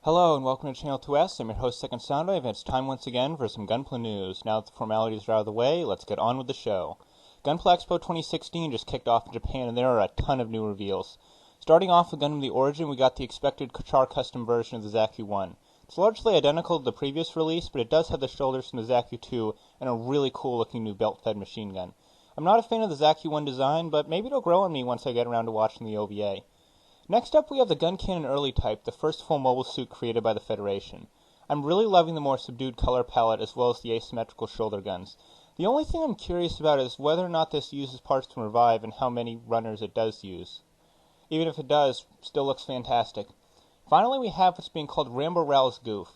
Hello and welcome to Channel 2S. I'm your host, Second Soundwave, and it's time once again for some Gunpla news. Now that the formalities are out of the way, let's get on with the show. Gunpla EXPO 2016 just kicked off in Japan, and there are a ton of new reveals. Starting off with Gundam the Origin, we got the expected Char custom version of the Zaku-1. It's largely identical to the previous release, but it does have the shoulders from the Zaku-2 and a really cool looking new belt-fed machine gun. I'm not a fan of the Zaku-1 design, but maybe it'll grow on me once I get around to watching the OVA. Next up, we have the Guncan Early Type, the first full mobile suit created by the Federation. I'm really loving the more subdued color palette as well as the asymmetrical shoulder guns. The only thing I'm curious about is whether or not this uses parts from Revive and how many runners it does use. Even if it does, still looks fantastic. Finally, we have what's being called Rambo Rowell's Goof.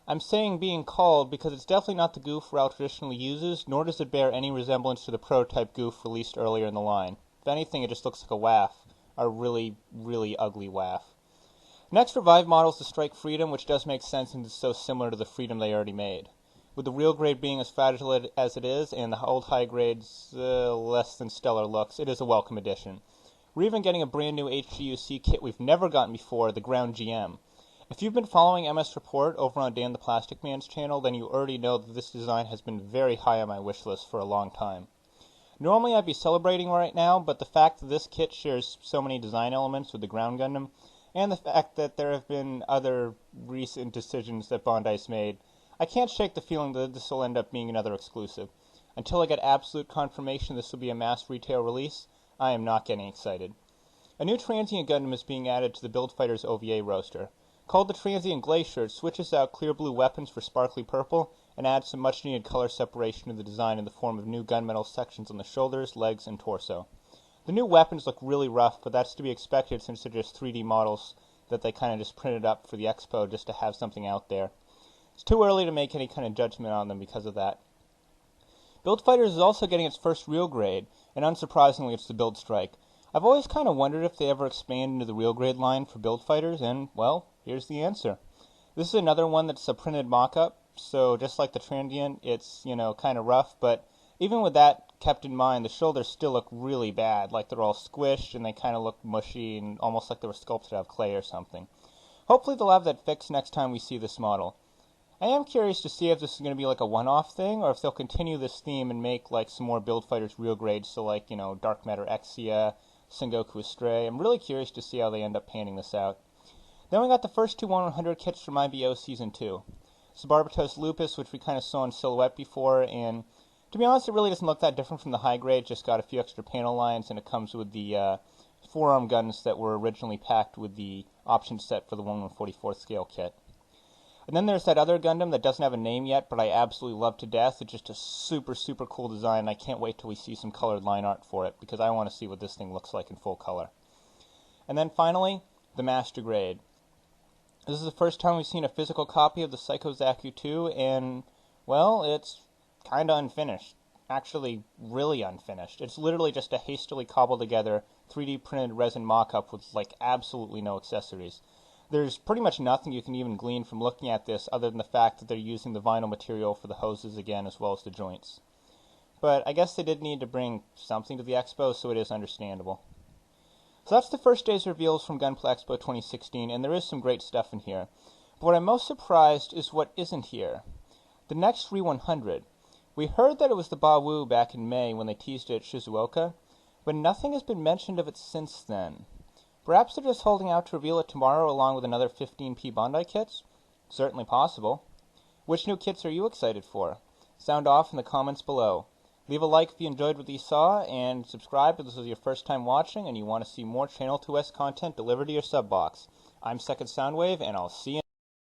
I'm saying being called because it's definitely not the goof Rowell traditionally uses, nor does it bear any resemblance to the prototype goof released earlier in the line. If anything, it just looks like a WAF. A really, really ugly WAF. Next, Revive models the Strike Freedom, which does make sense since it's so similar to the Freedom they already made. With the real grade being as fragile as it is, and the old high grade's less than stellar looks, it is a welcome addition. We're even getting a brand new HGUC kit we've never gotten before, the Ground GM. If you've been following MS Report over on Dan the Plastic Man's channel, then you already know that this design has been very high on my wish list for a long time. Normally I'd be celebrating right now, but the fact that this kit shares so many design elements with the Ground Gundam, and the fact that there have been other recent decisions that Bandai's made, I can't shake the feeling that this will end up being another exclusive. Until I get absolute confirmation this will be a mass retail release, I am not getting excited. A new Transient Gundam is being added to the Build Fighters OVA roster. Called the Transient Glacier, it switches out clear blue weapons for sparkly purple, and adds some much-needed color separation to the design in the form of new gunmetal sections on the shoulders, legs, and torso. The new weapons look really rough, but that's to be expected since they're just 3D models that they kind of just printed up for the Expo just to have something out there. It's too early to make any kind of judgment on them because of that. Build Fighters is also getting its first real grade, and unsurprisingly it's the Build Strike. I've always kind of wondered if they ever expand into the real grade line for Build Fighters, and, well, here's the answer. This is another one that's a printed mock-up, so just like the Transient, it's, kind of rough, but even with that kept in mind, the shoulders still look really bad, like they're all squished and they kind of look mushy and almost like they were sculpted out of clay or something. Hopefully they'll have that fixed next time we see this model. I am curious to see if this is going to be like a one-off thing, or if they'll continue this theme and make like some more Build Fighters real grades, so like, Dark Matter Exia, Sengoku Astray. I'm really curious to see how they end up panning this out. Then we got the first two 100 kits from IBO Season 2. Subarbatos Lupus, which we kind of saw in silhouette before, and to be honest, it really doesn't look that different from the high grade, just got a few extra panel lines, and it comes with the forearm guns that were originally packed with the option set for the 1/144th scale kit. And then there's that other Gundam that doesn't have a name yet, but I absolutely love to death. It's just a super, super cool design, and I can't wait till we see some colored line art for it, because I want to see what this thing looks like in full color. And then finally, the Master Grade. This is the first time we've seen a physical copy of the Psycho Zaku 2, and, well, it's kind of unfinished. Actually, really unfinished. It's literally just a hastily cobbled together 3D printed resin mock-up with, absolutely no accessories. There's pretty much nothing you can even glean from looking at this other than the fact that they're using the vinyl material for the hoses again as well as the joints. But I guess they did need to bring something to the Expo, so it is understandable. So that's the first day's reveals from Gunpla EXPO 2016, and there is some great stuff in here. But what I'm most surprised is what isn't here. The next 100. We heard that it was the Bawu back in May when they teased it at Shizuoka, but nothing has been mentioned of it since then. Perhaps they're just holding out to reveal it tomorrow along with another 15p Bandai kits? Certainly possible. Which new kits are you excited for? Sound off in the comments below. Leave a like if you enjoyed what you saw, and subscribe if this is your first time watching and you want to see more Channel 2S content delivered to your sub box. I'm Second Soundwave, and I'll see you